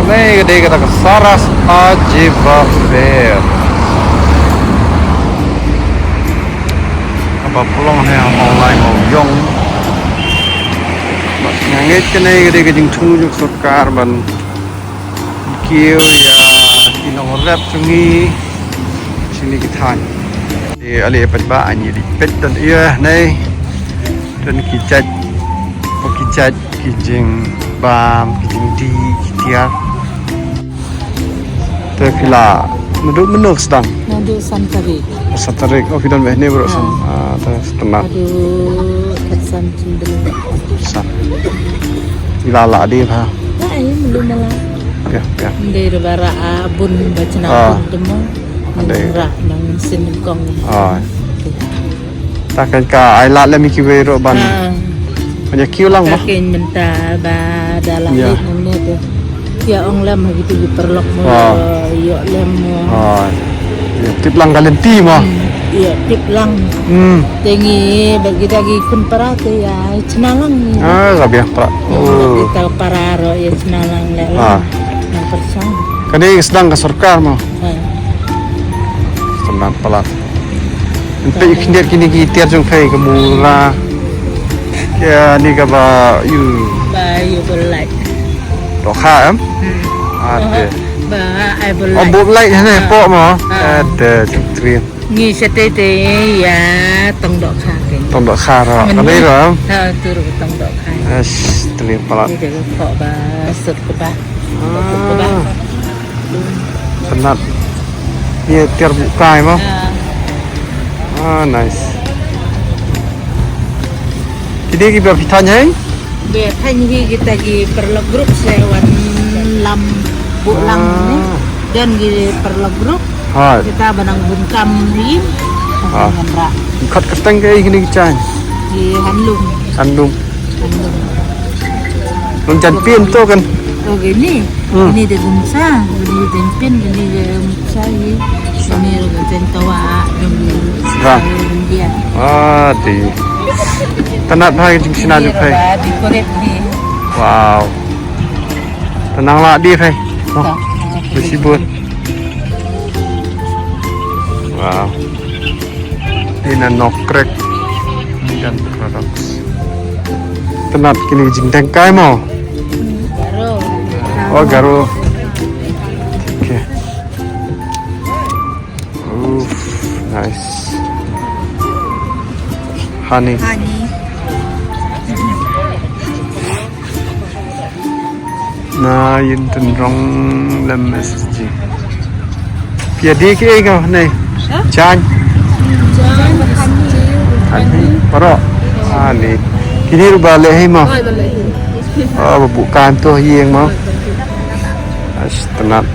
nih gede kata ke Saras Ajiba Fair. Apa pulang yang online mau yong. Ngangit kene gede kejing tunjuk sukar ban kieu ya kinong rap sungi sini kita. Di ali pet ba anyi di pet dan iya nih dan kicat kicat kijing bam kijing di kitiar terkila menurut sedang Nado Santari. satarik oh fidan behne bro san terus tenang Aduh, kesan cenderung. san ilala di ha Ay, belum malah. ya ya Dari bara abun baca Ah. abun demo. Andai. Nang nang sinengkong. ah takkan ka ai la le mi kiwero ban banyak kiu lang mah Kakin minta ba dalam Ya. ini tuh. Ya ong lem gitu diperlok mo. Ah. Yo lem mo. ah ya tip lang kalenti mah Iya, tip lang. Tengi bagi dagi kun parate ya cenalang ni. sabi pra Kita pararo ya cenalang Ah. lelang. Yang persang. kani sedang ke surkar mah Ah. tenang pelat Sampai ikhtiar kini kita jung fai ke mula ya ni ka ba yu Bayu belai. do kha am ada Ba ai oh belai. bo lai ne po mo Ah. ada tri Ni sete ya tong dok khaken. tong do kha ro ka nei ro Ha turu tong dok khai. as tri pelat Ni dia kok ba sut ke ba. Ke ba. penat ni tiar bukai mo nice kini kita pitanya Be thanh hi kita gi perlo grup sewan lam bulang ni dan gi perlo grup ha kita banang bunkam ni Ah. ra khat katang ke kini chan di handlung sandung handlung. long chan pien to kan Oh gini, Hmm. ini dia gumsa, ini tempin, ini dia gumsa, ini dia centawa, Wah. dia. di tenat hai jing sinan ju fai Di korek di. wow tenang lah di fai oh bersibut wow ini nokrek dan products tenat kini jing tengkai mau Baru. oh garo oke nice honey Hani. na yun tenrong lem SSG pia di ke kau nih chan honey paro honey kini rubah lehi mah oh bukan tuh yang mau as tenat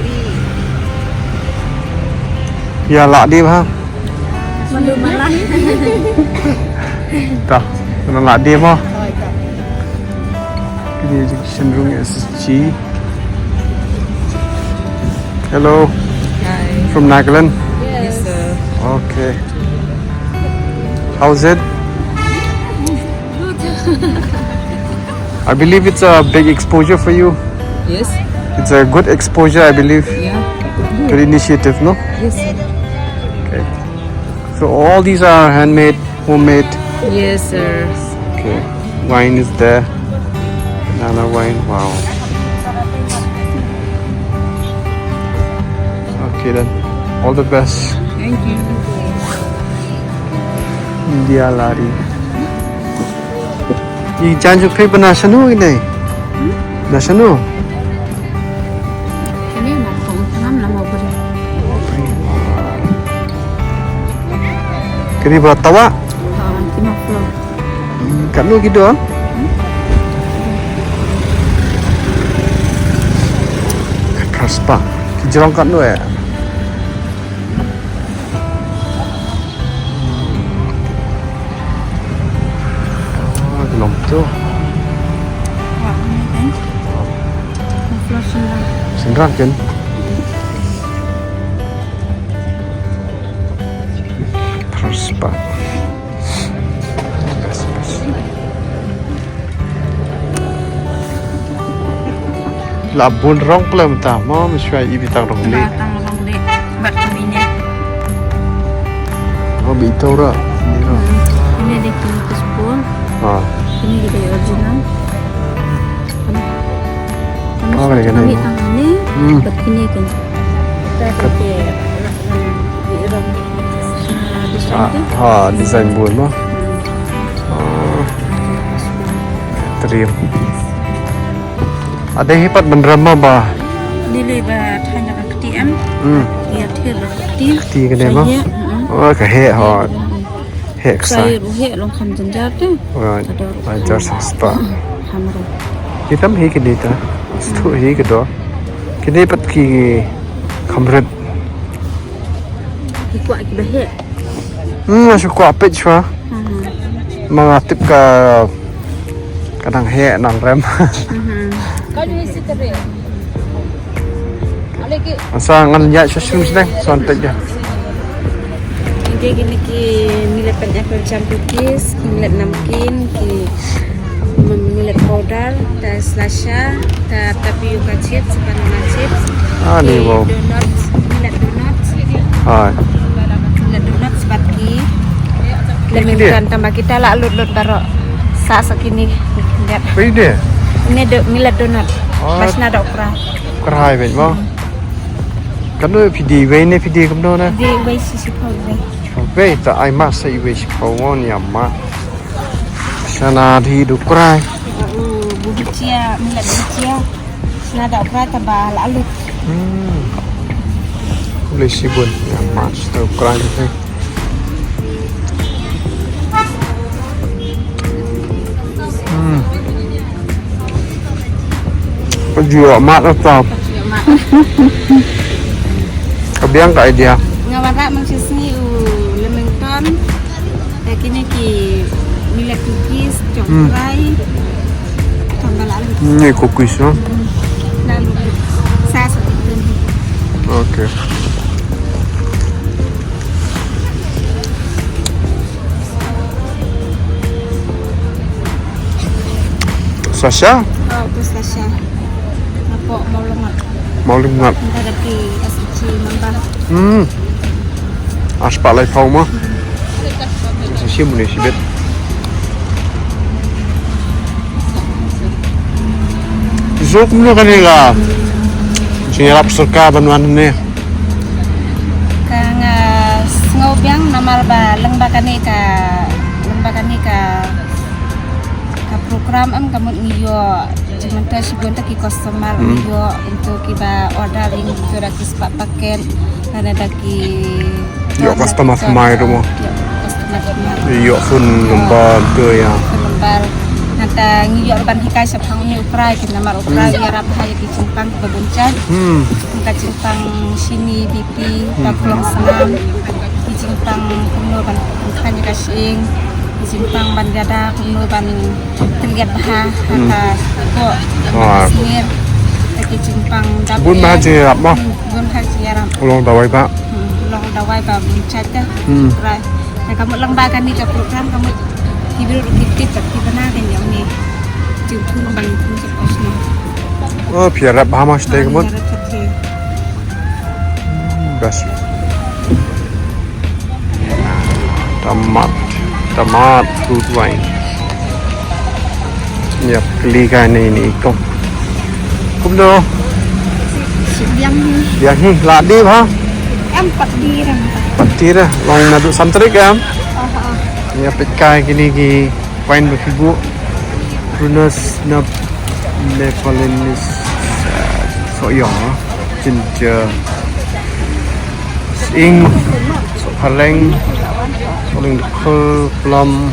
ya lah di ha Belum malah. dah tenang lah di mah ini cenderung SSG hello Hai. from Nagaland Yes, sir. okay how's it I believe it's a big exposure for you. Yes. It's a good exposure, I believe. Yeah. Good initiative, no? Yes. Okay. So all these are handmade, homemade. Yes, sir. Okay. Wine is there. Banana wine. Wow. Okay then. All the best. Thank you. India lari. Di janjuk pe banasanu ini. Nasanu. Ini nak pengalaman nama beri. Kini bertawa. Kawan kena flow. Kanu gitu ah. Kaspa. Jerong kanu ya. Belum tuh. Wah, ini kan. Flow senang. Sengrak kan? Kaspa. labun rong pelem ta mo miswai ibitang rong le Batang long dek bat minyak. oh bito ra ni ra Ini ada kini kespon. ha Ini gede original. Oh, kena kena. Kami tangan ni, bat kini kan. Kita pakai di ram desain tu. ha design bun mo terim ada hebat beneran ba Nilai bat hanya KTM. Ya tiada KTM. ti cái này mo oh ka he ha he Saya sai ruhe long kan jenjar tu. right ajar spa Hamro. kita he cái này ta stu he cái đó cái này pat ki khamret Ikut lagi bahaya. masuk ko apet chwa mga tip ka kadang he nang rem Kau ni isi teri. Alagi. asa ngan ya susum sedang sontek ya Dia gini ki milet banyak macam cookies, milet namkin, ki milet powder, ta slasha, ta tapioca chips, banana chips. ni wow Donuts, milet donuts. ha Milet donuts seperti Ini dia? leminkan tambah kita lah lut-lut taruh sasak ini. Lihat. Apa dia? Ini milet donut. Oh. Pas nada okra. Kerai vậy mo. Kan nu pidi we ne pidi kam do na. Di way sisi kau ni. We ta ai ma sai we si pau ngon ya ma. Sana thi du kerai. Bubuk cia, milet bubuk cia. Nada okra tambah lalu. Boleh si bun ya ma sto kerai ni. Jual mat atau kebiang ka idea Ngawara mangsisni Leamington. Kini ki milet cookies, cokrai, tambah lalu. ni cookies no. Lalu sasa itu. Okay. Sasha Oh, tu sasa. Apa mau lemak? mau limat. Kita ada ki asci mambah. Aspa lai phau mo. Sim ni sibet. Zok mo kanila. Sinirap surka banuan ni. Kang ngobiang namar ba lembakani ka program am kamu ngiyo cuman ta sibun ta ki customer ngiyo untuk kiba ordering itu dak ispa paket ada daki Yo customer mai tu mo. customer semar Yo fun lembar tu ya. lembar nata ngiyo ban hikai sapang ni ukrai ki namar ukrai ya rap hai ki simpang babuncan nta simpang sini BP tapulong senam ki simpang kuno ban kan kasing simpang bandada kuno ban terlihat bah kata Ah. sir lagi simpang dapur Bun ma je rap mo. bun haji aram Ulong dawai ba. long dawai ba buncak dah rai nah kamu lembaga ni ke program kamu hibur kita tapi benar kan yang ni jemput ban pun sepasnya Oh, pia rap ha ma stay mo. Bas. Tomat fruit wine. Ya, beli kan ini kok. Cũng đâu. yang ni Ya hi, la đi ha. em pat di ram Pati dah, long nadu santrik am. Ya petkai kini ki wine berfigu. Prunus na Nepalese so yo ginger ing so paleng paling dekul plum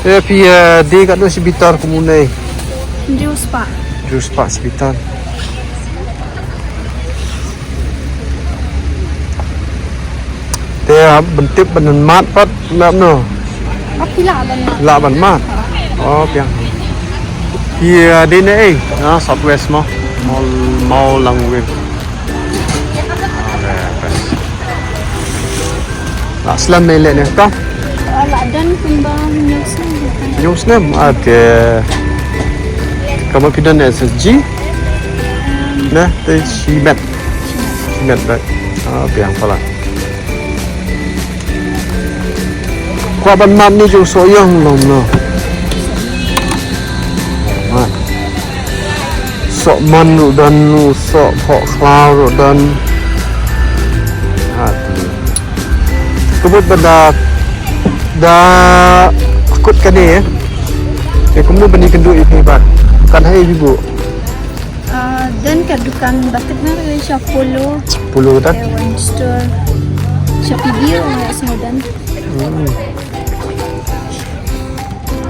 tapi dia kat tu sebitar komune jus pak jus pak sebitar dia bentuk benen mat pat nak no api lah dan lạ bản mát piang thì đến đây nó southwest mo mau lòng nguyên lạ slam này lệ này to ala dan kembang nyusun Yung snam ada kamu pidan SSG nah teh simet right biang pala qua ban man ni jo so yang long no so man ru dan nu so pho khla ru dan kebut benda da akut kan ni ya kamu bani kendu ini pak bukan hai ibu Dan kadukan bakit na rin siya polo. Puluh kan One store. Siya video nga sa dan.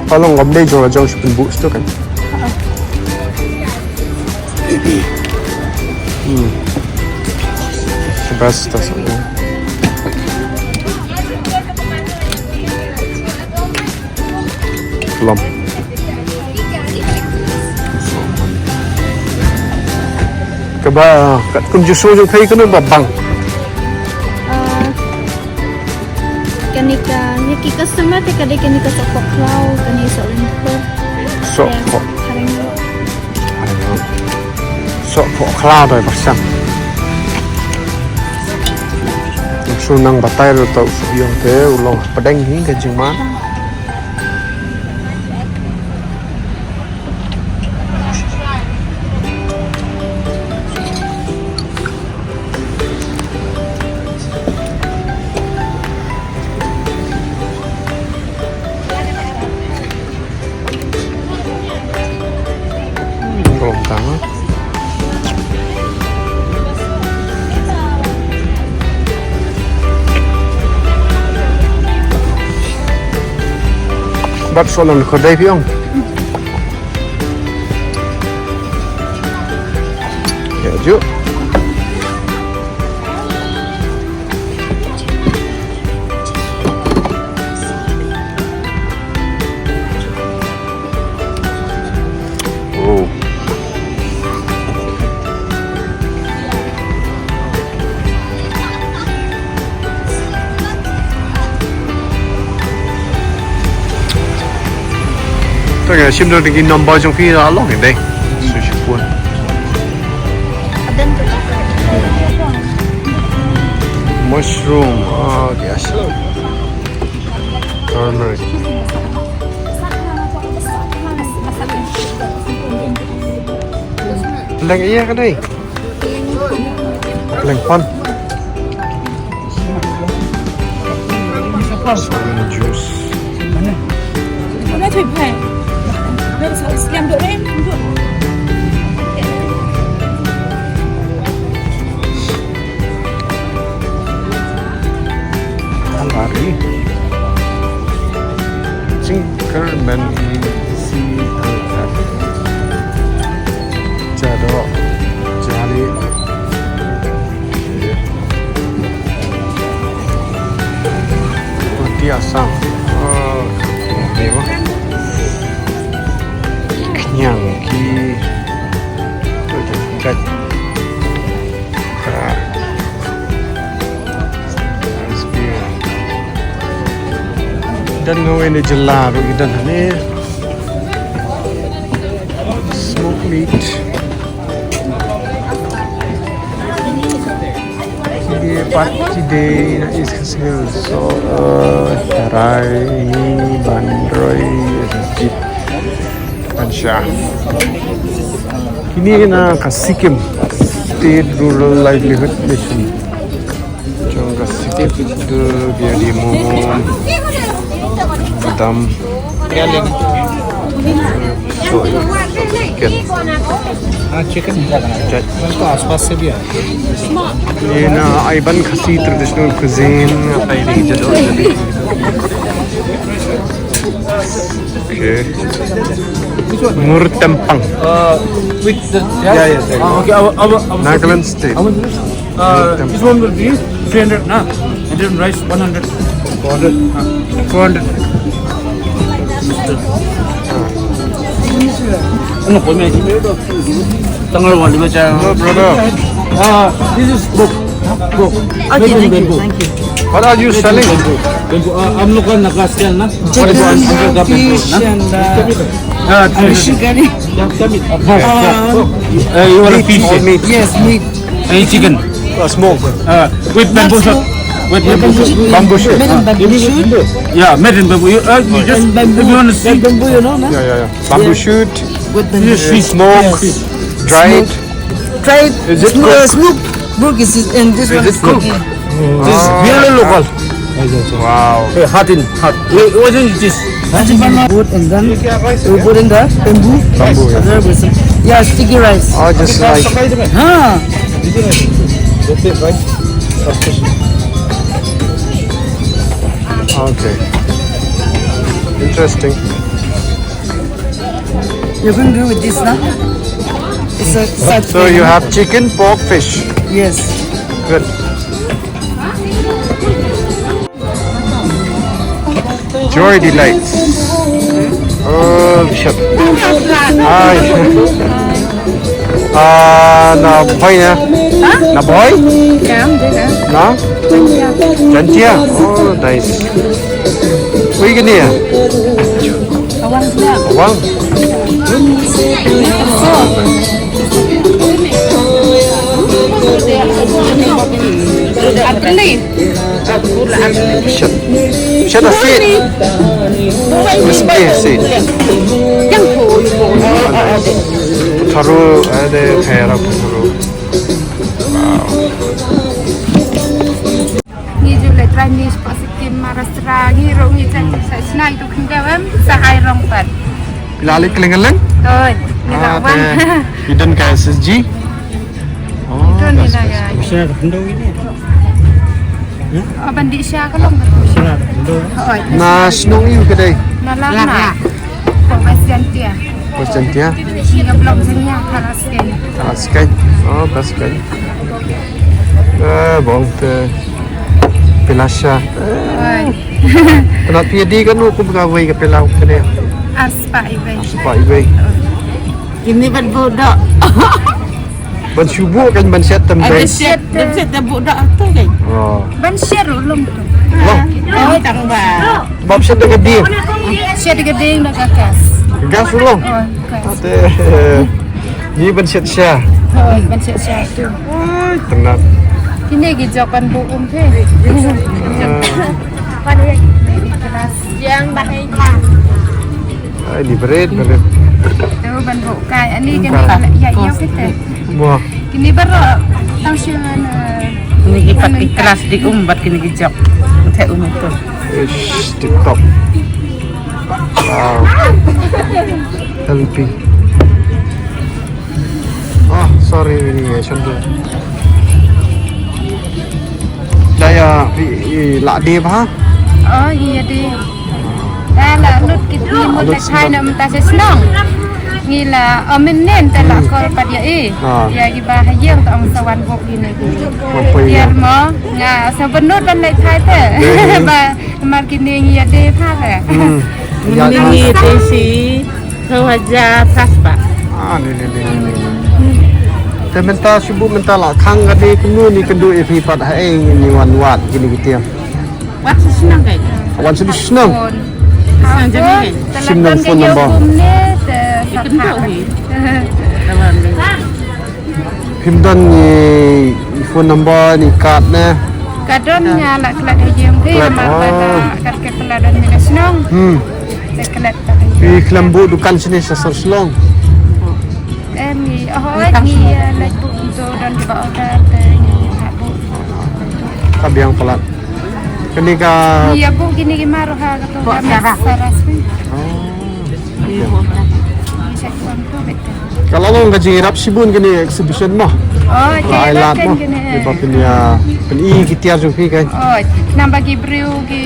kalau ngombe jo jauh sepun bus tu kan sebas tas belum keba kat kum justru jo kai kena babang Kanika niki customer te kade kanika sa poklaw kani sa limpo. so kok Haring so kok kla doi pasang sunang batai ro tau su yang te ulong pedeng ni ke jingman belum tahu bắt số lần khỏi đây phải không? Hiểu chứ? Tôi nghĩ xem được cái number trong khi đó lỏng đến đây suy suy cuốn mushroom yes turmeric lành ý cái đây lành phân juice Nó thủy phải. Đây là làm độ đấy. Alari Sinkerman CLF Jado Jali Putih asam dewa kenyang ki tu je dan ngawen ni jelar dan ni smoked meat dia parti de na is hasil so tarai bandroi jit ansha ini na kasikim state rural livelihood mission jong kasikim tu dia di momom dam chicken तो आसपास से भी है ये ना आइबन खसी traditional cuisine apa ini jadul jadi okay murtempang with the okay our Nagaland state this one will be 300 na Indian rice 100 400 ano po may tanggal 1 di ba siya brother this is book Go. Okay, Made in thank you, bamboo. thank you. What are you selling? Bamboo. Amlokan nakasyan na. What is Chicken, one bamboo fish, na? and Fish. curry. You want a fish? All meat. Yes, meat. And chicken. Smoke. With bamboo shoot. With bamboo shoot. Bamboo shoot. Made in bamboo shoot. Yeah, made in bamboo. You just And bamboo. if you want to see. Bamboo, you know, no? Yeah. Bamboo shoot. With bamboo. Just fish. Smoke. Yes. Dried. Try it. Is it cooked? Smoke. Brook is in this one. it cooked? This is really local. Wow. Hot in hot. What is this? Wood and then we put in the bamboo. Bamboo, yeah. There with some, yeah, sticky rice. Oh, just like. Huh? Okay. Interesting. You can go with this now. It's a side So you have chicken, pork, fish. Yes. Good. Joy delights. Oh, shit. Ay. Na boy na. Na boy? Na? Jantia. Oh, nice. Uy, gani ya? Awang. Shit. Shit, a seed. Crispy seed. Taru, ada kayak apa taru. Ngi du le trai ni positif marastra ngi ro ngi chan sa snai tu khing ga wam sa hai rong pat. Pilalik kelengeleng. Thôi, ni la wan. Hidden kayak SSG. Oh, Tu ni that's la good. ya. Share window ini. Bandi sya ka long. Share window. Oi, Na snong you kedai. na la na. Ko pasian tia. Question dia. Ni ga blom senya kalas ken. Askai. Oh, baskai. Bong te. Pilasya. Oi. Kenapa dia kan aku pegawai ke pelau kedai. Aspa ibe. Sebab ibu. Ini ban budak. Ban subuh kan ban set tembe. Set budak tu kan. Oh. Ban share ulum tu. Long. Oh, tang ba. Bab set dekat dia. Share gedeng dak gas. Gas ulong. Oi, gas. Ate. Ni ban set sya. Oi, ban share sya tu. Tenang. Kini gi jokan bu pe. Pan ya. Kelas yang bahai ka. Ini berat. Tu ban bu kai ani kini ya ya kita. Wah. Kini baru tangsian Ini kipat keras di umbat kini kijak. Teh umut tu. Ish, TikTok. Wow. Healthy. Oh, sorry ini ya, contoh. Daya lạ đi hả? iya di. Dah lah nut kita ni mula khai nam ta se senang. Ni lah amin nen ta lah kol pad ya Ya gi ba hayang ta ang sawan bok ini. Ya mo nga sa benut ban lai thai te. Ba mar kini ngi ya de pha le. Ini tesi sawaja praspa. Ini.แต่มันตาชิบุมันตาละคังกันดีคุณนู่นนี่กันดูเอพีปัดให้เองนี่วันวาดกินกี่เที่ยว Wat senang kan? วันสุดสนุก Simnam phone number. Lawan ni. พิมพ์ดันนี่โฟนนัมเบอร์นี่การ์ดนะ Kadon nya la kelat hayam ke mar pada kat ke peladan minas nong. Kelat tak. มีเคลมบูดูกันชนิดสดสลอง Ni ahoy ni la bu to dan di bawah te ni habu. กับyang pelat กันนี่ก็ Iya bu kini ki maru ha ka to saras ni. Bisa kuam tu betul. kalau lo nggak jirap sibun kan ni exhibition mah Oh, Thailand kan mah kini. di bawah ni ya peni kita juga kan Oh, nam bagi briu ki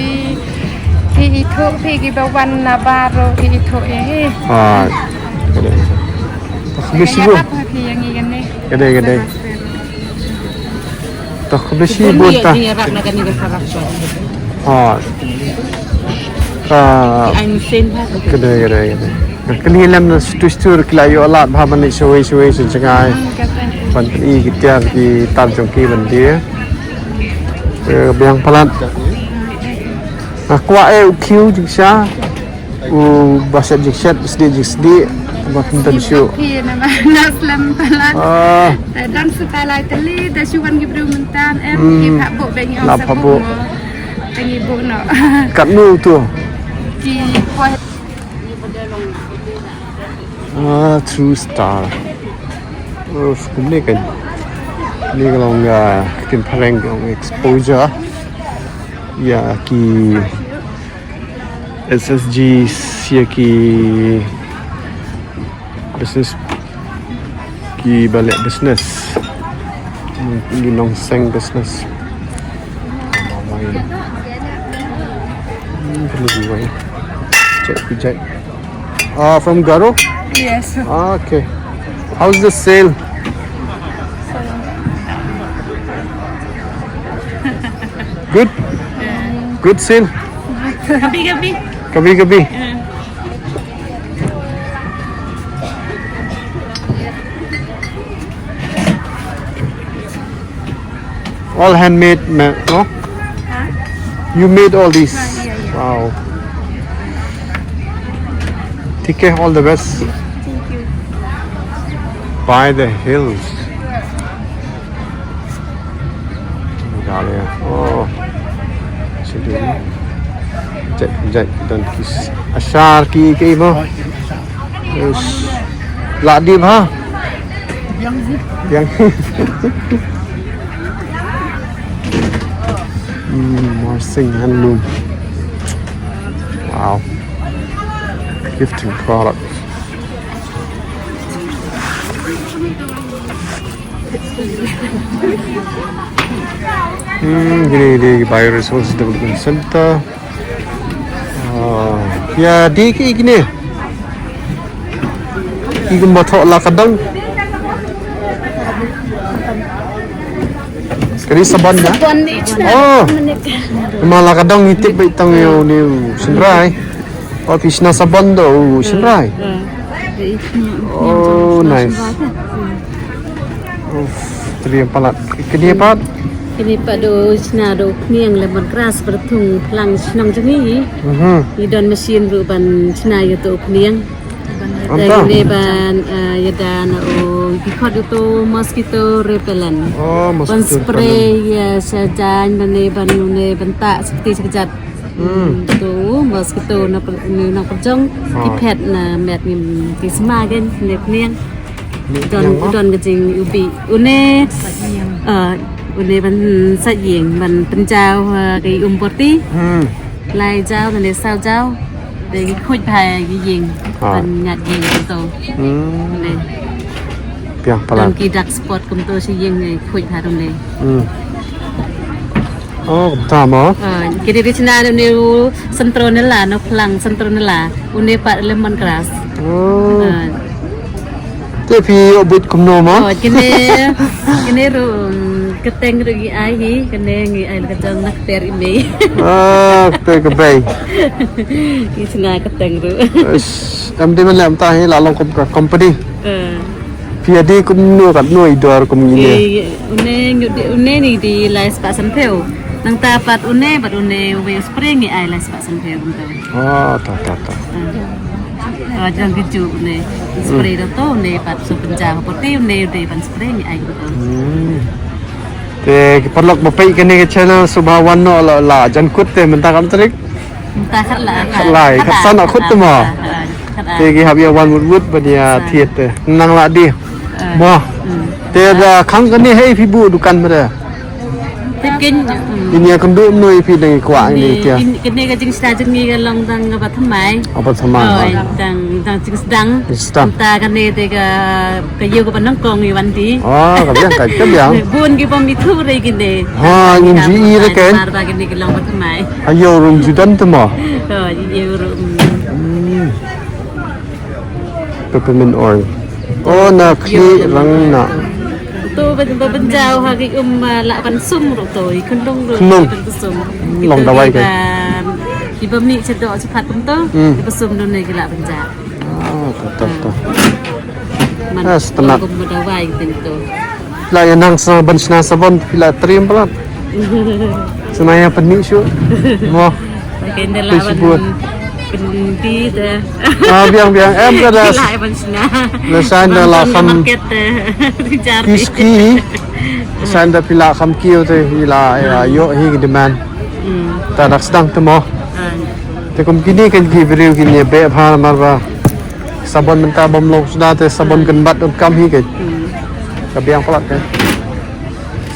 itu ki bawan na baro ki itu ah kada tak sibun apa ki yang ini kada tak sibun ta Ini rak nak ni kesarak. ah I'm same lah. kada kenilam na stur kelayu alat bahaman ni suwe sengai วันนี้กิจการที่ตามจงกีวันเดีย biang palat. Kuah ukiu jiksa, bahasa jikset sedih buat tentang show. Iya nama Naslam Palat. Dan sekali teli, dan cuman gibru mentan, Pak Bu bengi Napa Bu? Bengi Bu no. Kat nu tu. Di kuah. True Star. Ini kan. Ini kalau nggak bikin prank exposure, ya ki SSG ya ki business ki balik business, di nongseng business. Perlu juga ya. Cek. From Garo? Yes. Okay. How's the sale? Good? Good sale? Gabi. All handmade, no? You made all these? Wow. Take care, all the best. Thank you. By the hills. Oh, sini. Jai dan kis. Ashar ki mo. Yes. Ladi ha. Yang. Marsing handloom. Wow. Gifting products. Gini di Bioresource Development Center. Ya di gini. Ikan batok lah kadang. Kali saban ya. Oh. Malah kadang nitip baitang yo ni senrai. Oh pisna saban do senrai. Oh nice. Oh, terlihat palat. Kini apa? Kini pada senado niang lemon grass bertung pelang senang jengi. Idon mesin ruban senai itu niang. Dan ini ban yadan bikot itu mosquito repellent. Oh ban spray ya sajan ban bentak seperti sekejap. Tu mosquito nak perjong ipet na met ni kismagen niang. Udon kecing ubi une ban sajing ban penjau cái porti lai jao dan sao jao để khôi thai cái giềng ban nhạt giềng của tôi này Piang dan palat. cái dark spot của tôi sẽ giềng này khôi thai trong này Oh tama. cái điều china nếu sentronella nó pelang sentronella une pat lemon grass Oh. Tapi obut kumno mo? Kene ro keteng ro gi ai hi kene ngi ai ka jang nak ter ime Te ke bay. ki sna keteng ro Am di man lam ta hi la long company. Pia di kumno kat noi dor kum ni. une ni di lais pa san theo nang ta pat une we spring ngi ai lais pa san theo kum to Oh, ta. jang ki ju ne spray to ne pat so penjang putih ne de pan spray ngi ai kum to Te perlok bapai kene ke channel Subhawan no la jan kut te mentah kam trik. ta khat la Lai khat san khut te mo. Te ki hab ya wan wut badia thiet te nang la di. Mo. Te da khang kene hei phi bu dukan ma da. tiếp kinh Ini akan dum noi phi dang kwa ni tia. cái này cái chính sách chính nghi cái lòng tăng cái bát mai Apa sama? tăng chính đăng Sistem. ta cái này thì cái yêu cái bản năng con người văn tí Oh, ka biang ka biang. buồn cái bom bị thu đây cái này Ha, ngin ji re ken. mà cái này cái lòng bát mai Ayo rum judan te mo. rồi yêu rồi Peppermint oil. Oh, na kli rang na. tôi bên giao ha cái lạ văn sum rồi tôi khăn đông rồi Khăn đông. sum Lòng đào bay cái. cái bơm mì sẽ đọ sẽ phạt cũng tốt cái sum đâu này cái lạ văn giao Ah, ta. mình Ah, setelah. cũng đào bay cái tình tôi La yang nang sa ban sna sabon pila trim palat. Senaya penik syuk. Mo. Pakai Tersebut. nelawan pendi dah. Biang em kada Lai pansna. lesan dah kham Market kejar. kiski. Lesan dah pila kham kiu tu ila yo hi demand. Ta dak sedang temo. Te kum kini kan ki beriu kini be bha marba. Sabon mentah bom lok sudah te sabon genbat kam hi ke. Ka biang pelat kan.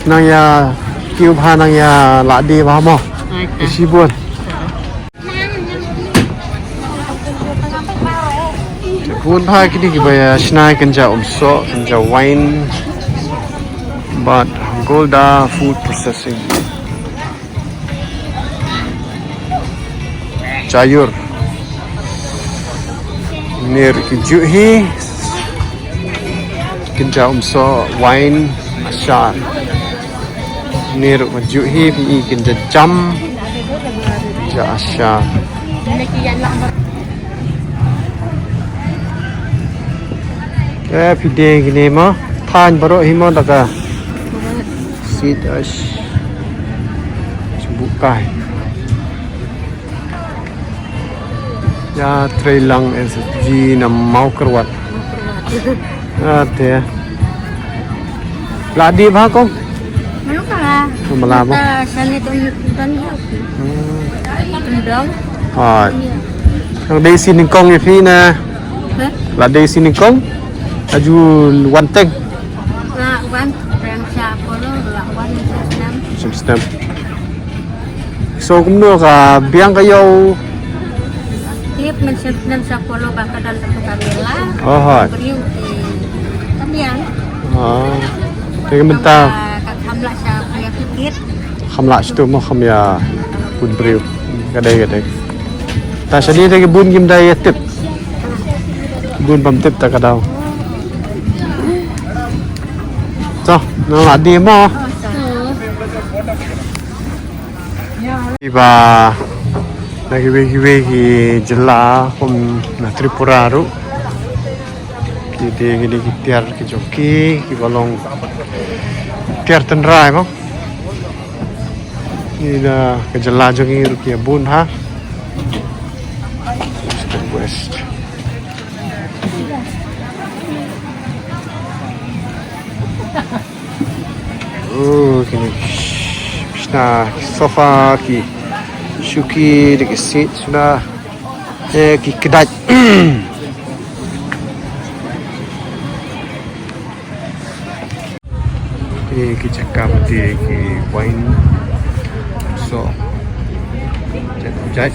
Nang ya kiu bha nang ya la di bha mo. Sibun. Pun bha kini ki baya snai kanja umso kanja wine but Golda food processing. Sayur nir kijuhi kinja umso wine asyar nir kijuhi pi kinja jam ja asyar pide gini mo than baro himo daga sit ash bukai ya trailang SG na mau kerwat. Ada. Ladi ba ko? Ano ka nga? Malamo. Saan ito yung tundong? Hai. Ang day siningkong ifi na. La day siningkong. Aju wanteng. Wan, rang siya po lo, wan yung System. So kumno ka biang kayo. tip, mensenam sa polo baka dan satu kamera. Oh hai. Beriu kamian. Tega mentah. Kat hamla sa kaya pikir. Khamla situ mo khamya bun briu. Gadai. Ta sadi tega bun gim dai tip. Bun bam tip ta kadau. So, no adi mo. Iba Nagi jela kom na Tripura ru. Kita gini tiar ke joki, ki balong tiar tenrai mo. Ini dah ke jela joki ru ki bun ha. West. Kini Krishna sofa ki Syuki dekat seat sudah ki kedai. Ki cakap di ki wine so jat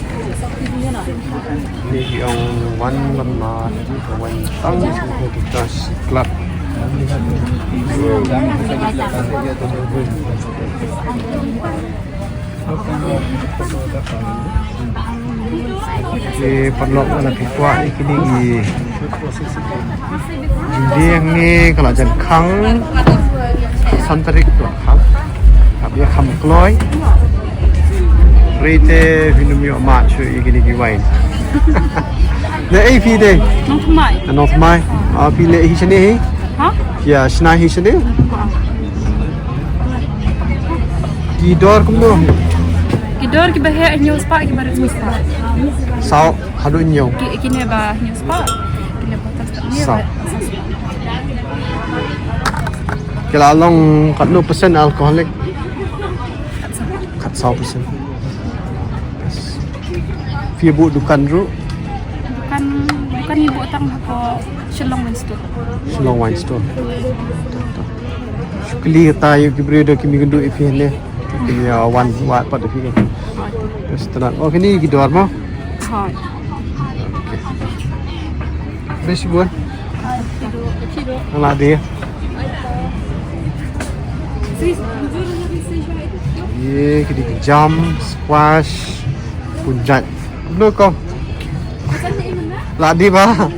ni ki ang one ma wine tang sampai kita club. Perlu nak kuat ni kini jadi yang ni kalau jangan kang santarik tu kang tapi kham kloy rite vinumio mat chu kini wine na ai phi de non mai phi le hi chane hi ha ya sna hi chane ki dor kumno Kidor ki bahaya news pak ki barat news pak. Sao hadu nyo. Ki ne ba news pak. Ki ne batas tak ni. Sao. Kila long kat 0% alkoholik. Kat 100%. Fi bu dukan ru. Bukan ibu tang ko Shillong Wine Store. Shillong Wine Store. Kli tayo ki bredo ki mi gundu ifi ne. Kini wan wat pada fi. Terus tenang. Oh kini gidor mo. Hai. Okey. Fresh buan. Ala dia. Ye kini jam squash punjat. Betul kau? Ladi ba?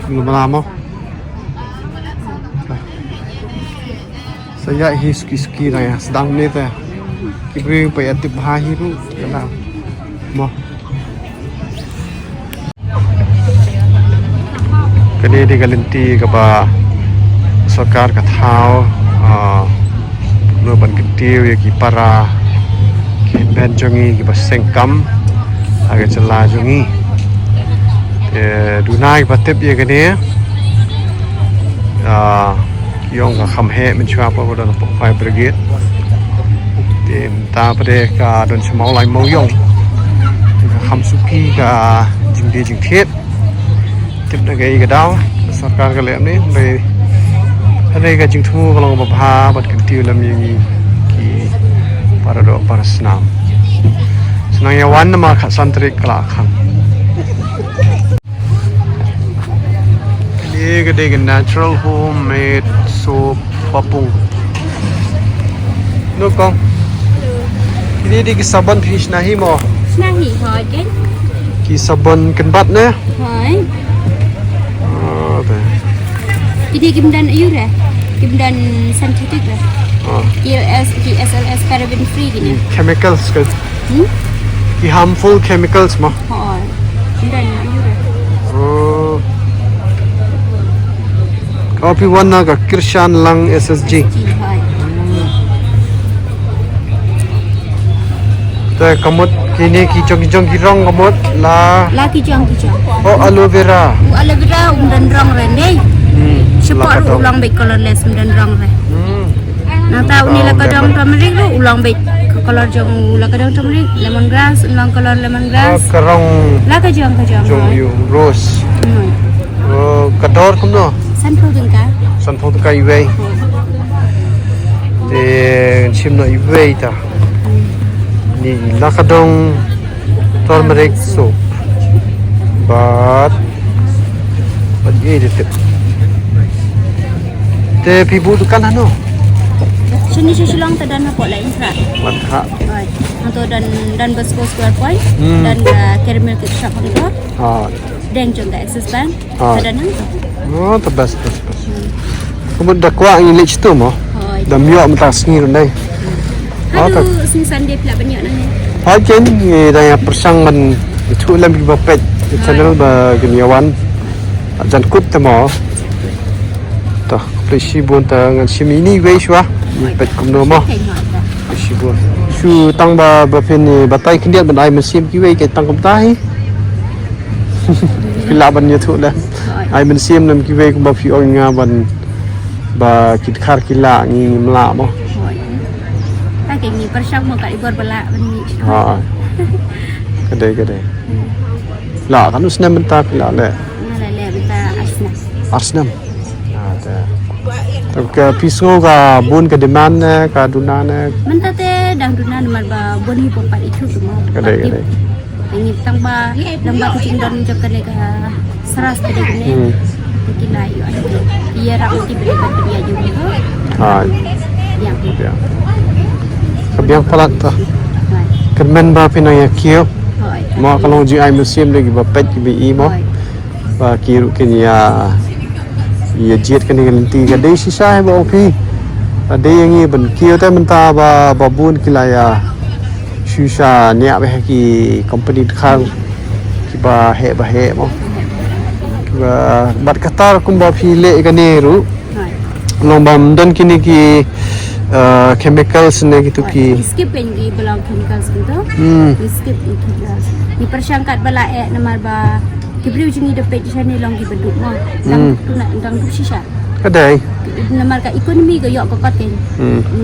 Belum lama. Saya hiski lah ya, sedang ni teh. Kibri payah tip hahi tu, kenal. Mo. Kini digalinti ke ba, sokar ke thau, no ban ketiu ya ki para ki ben jongi ki basengkam aga cela jongi dunai batep ya gane yong ka kham he men chwa pa don pok fire brigade tim ta pade ka don chmau lai mau yong ka kham suki ka jingde jingthet tip na gai ga daw sarkar ka lem ni bei ada ka jingthu ka long ba pha bat kan tiu lam yi ki para do para senam senang ya wan ma kha santri kala khang ini gede natural homemade soap papung no kong ini di sabun fish nahi mo Nahi hỏi cái ki sabun kenbat ne hỏi oh be jadi kim dan ayu dah kim dan synthetic dah oh GSLS paraben free gini chemicals ke ki harmful chemicals mo hỏi kim dan ayu dah oh kopi warna ka Kirshan Lang SSG chỉ hỏi te kamut kini ki jong ki rong kamut la laki jong oh aloe vera aloe vera dan rong rende support lakadong. ulang baik colorless dan rong re nah tahu ni lakadong turmeric tu ulang baik color jong lakadong turmeric lemongrass ulang color lemongrass karong laki jong jong yu rose oh kador kumno sanfau tengka san phong kai wei te chim no wei ta ni lakadong turmeric soap but ye de te pibu tu kan ano sini sulang tadan apa lain serat mantha right untuk dan Bosco Square Point dan caramel cake shop itu ah dan juga Access Bank Ah. tadan oh tabas kemudian dakwa ini lech tu mo Hoi. dam yo mata sngi rundai Aduh, singsan dia pula banyak nanya. Hajen ni dah persang man itu lam bi bapet channel ba geniawan jan kut tamo ta plesi bon ta ngan simi ni wei shwa pet kum no mo Kain hot dah. plesi bon shu tang ba pen ni batai kindiat ban ai mesim ki wei ke tang kum tai pila ban nya thu la ai mesim nam ki wei kum ba fi ong nga ban ba kit khar kila ngi mla mo Hoi. Tak kayak ni persang mau kat ibor belak bani. ha kedai la kan usna menta pila le Nala le kita asna. Arsenal. Ada. Tapi ke pisau ka bun ke demand ne ka duna ne Menta te dang duna nomor ba boni pompat itu semua. kedai. Ini tang ba lamba kucing dan jokar le ka seras tadi gini. Kita ayo ada. Iya rak mesti berikan dia juga. Ha, Yang ya. Kebiang palat ta. Hoi. Kemen ba pinaya kio. Hoi. Mo kalau ji ai museum lagi ba pet ki bi mo. Hoi. Ba kiru kin ya jet kan dengan ti ka dei sisa ba opi. Ada yang ni ben kio ta menta ba babun kilaya. Shisha nya ba ki company khang ki ba he mo. Ba bat katar kum ba phi le ka ne ru. Hoi. Lombam dan kini ki chemicals ne gitu ki Skip yang di belang chemicals gitu. Di skip di chemicals. Di persangkat bala namar ba kibri ujung ni dapat sana long di beduk mo. Dang tu nak dang tu sisa. kedai Namar ka ekonomi ga yok kokot kan.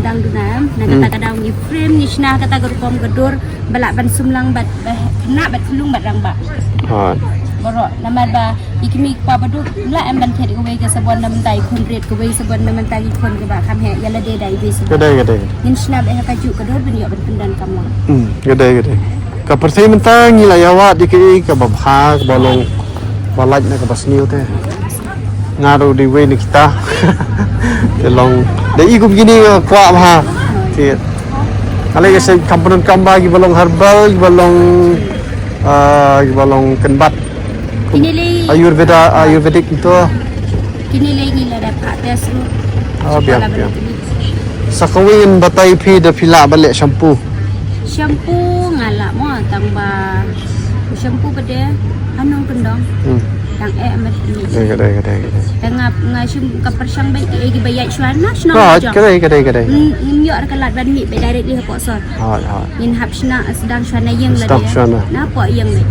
Dang dunam nak kata kadang ni frame ni sna kata gerukom gedur bala ban sumlang bat kena bat fulung bat rang ba. ha Borok namar ba ikimi pa beduk la am ban thet ko we ke sabon nam tai kun ret ko we sabon nam tai kun ke ba kham he yala de dai be kedai Nin sna ba ka ju gedur ben yok ben pendan kamlang. kedai ka persai mentang ni la yawa di ki ka babha ka bolong balaj na ka basniu te ngaru di we ni kita te long de i kum gini kwa bha ti ale ke se komponen kamba gi bolong herbal gi bolong kenbat Kini lagi ayurvedic itu kini lagi la dapat tes ru. biar sakawin batai pi de pila balik shampoo Shampoo ngalak mo tang ba shampoo pada anong kendong tang amat ni Kadai. tengah ngashum kapersang baik egi bayat shwana shna Ha, jong kadai. nyok kalat ban mi be directly ha sor Ha. in hap shna sedang shwana yang la Sedang shwana. na po yang ni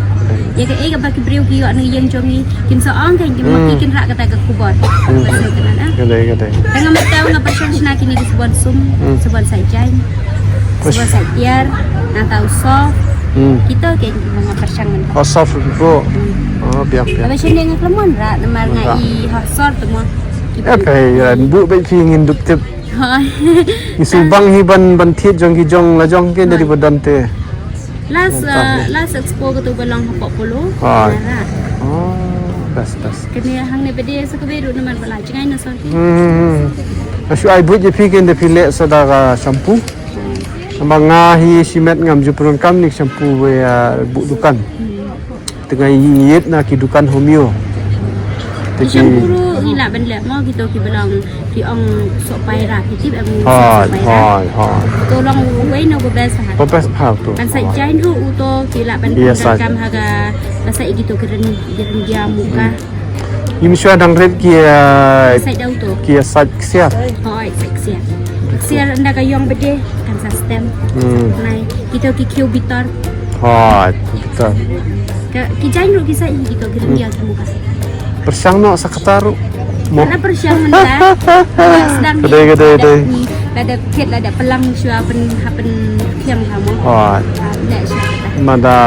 ya ke ega baki briu ki yok yang jongi kin so ang kan ki maki kin rak kata ke kubot pasal tenan ah Kadai. tengah matau ngapersang shna kini di sebuan sum sebuan sajain sebuan sajar na tau soft kita kayak mga persang Oh, soft bro. Oh, biar. Tapi sini ngak lemon ra namar ngai hosor tu mo. Apa ya? Bu baik ingin dup tip. Ni subang hiban bantit jong ki jong la jong ke dari badan te. Last expo ke tu balang hapok polo. Hai. Ra. Oh, bas. Kini hang ne bede sa kaberu namar bala jangai na sorti. Asyik ai bu je pikin de pilek saudara shampoo. Mga hi simet ngam jupurun kam ni shampoo we bu dukan. Tengah yit na ki dukan homeo. Shampoo ila ban le mo gitu ki balang ki ong sok pai ra ki tip ang Hai. tolong we no go best ha. Popes how tu. Kan sai jain ru uto ki la ban kam haga basa gitu keren dia muka. Im sure dang red ki Sai dau tu. ki sat siap. Hoi seksi. Seksi anda kayong bede kan sistem. Nai kita ki cubitor. Hai, betul. Ki jain ru ki sai gitu keren dia muka. Persang no sakataru. Mo. Karena persiapan kita sedang Kedai. Ada kit ada pelang syua hapen kiang kamu. Hai. Lek syua. Mada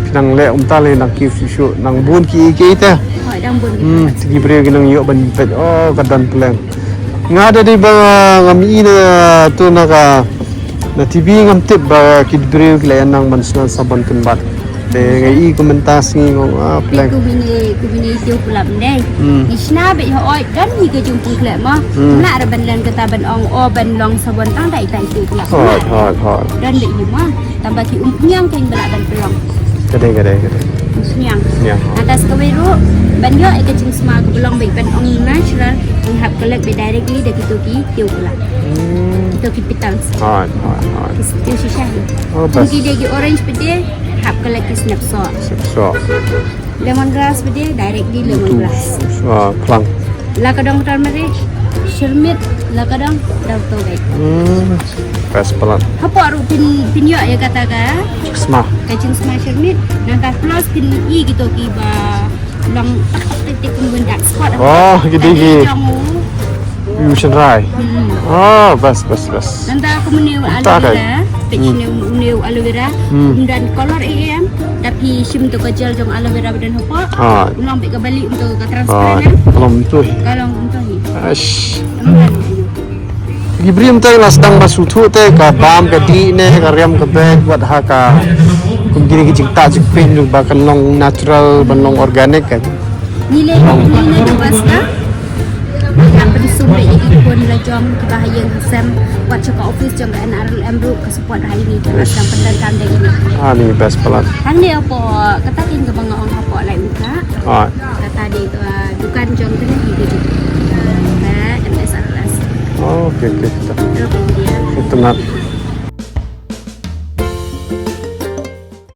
pinang le tali nak ki su nang bun ki te. Hoi dang bun gitu. Segi beri ginang yuk ban pet. Oh, kadan peleng. Ngada di ba ngami na tu naka na TV ngam tip ba ki beri kilayan nang mansnan saban kenbat. De ngai komentas ni ngong peleng. Kubini itu pulap deh. Isna be hoi dan hi ke jumpu klek mah. Na ada bandan kata ban ong ban long sabon tang dai tai itu pulap. Hoi. Dan be hi mah tambah ki umpiang kain belak ban pelong. Kedai. Umpiang. Ya. Atas kewiru ban yo ke jing sma ke belong be ban ong natural ni hab kelek be directly dak itu ki tiu pulap. Itu ki pitang. Hoi. Tiu shisha. Oh, bas. Mungkin dia ki orange pede hab kelek ki snapshot. So. Lemongrass pede directly lemongrass. So, pelang. La kadang turmeric, shermit, la kadang daun togai. Pas pelan. Apa aru pin yo ya kata ka? Smah. Kacing sama shermit, nangka plus pin i gitu ki ba long titik pun dark spot. Oh, gede. Jamu. Fusion Rai. Oh, bas. Nanta aku meniup aloe vera, meniup aloe vera, dan kolor EM, tapi sim tu kecil jong aloe vera dan apa? Ha. Ulang ambil kembali untuk ke Ha. transparan. Kalau tu. Kalau untuk ni. Ash. Gibrim tay la sedang basutu tay ka bam ka di ne ka riam ka bed buat ha ka kum gini ki cingta cik pin lu ba kan long natural ban long organic kan. Nilai tu basta. Yang bersumber ikut lajong kebahagiaan Hasem buat cakap office jong NRLM ru ke support hari ni dalam pendangan dari ini. Ah ni best pelan. Hang dia apa kata kin ke bangga orang apa lain muka. Ah. Kata dia dukan jong kena hidup. MSRS. Oh, okey. Dia. Itu nak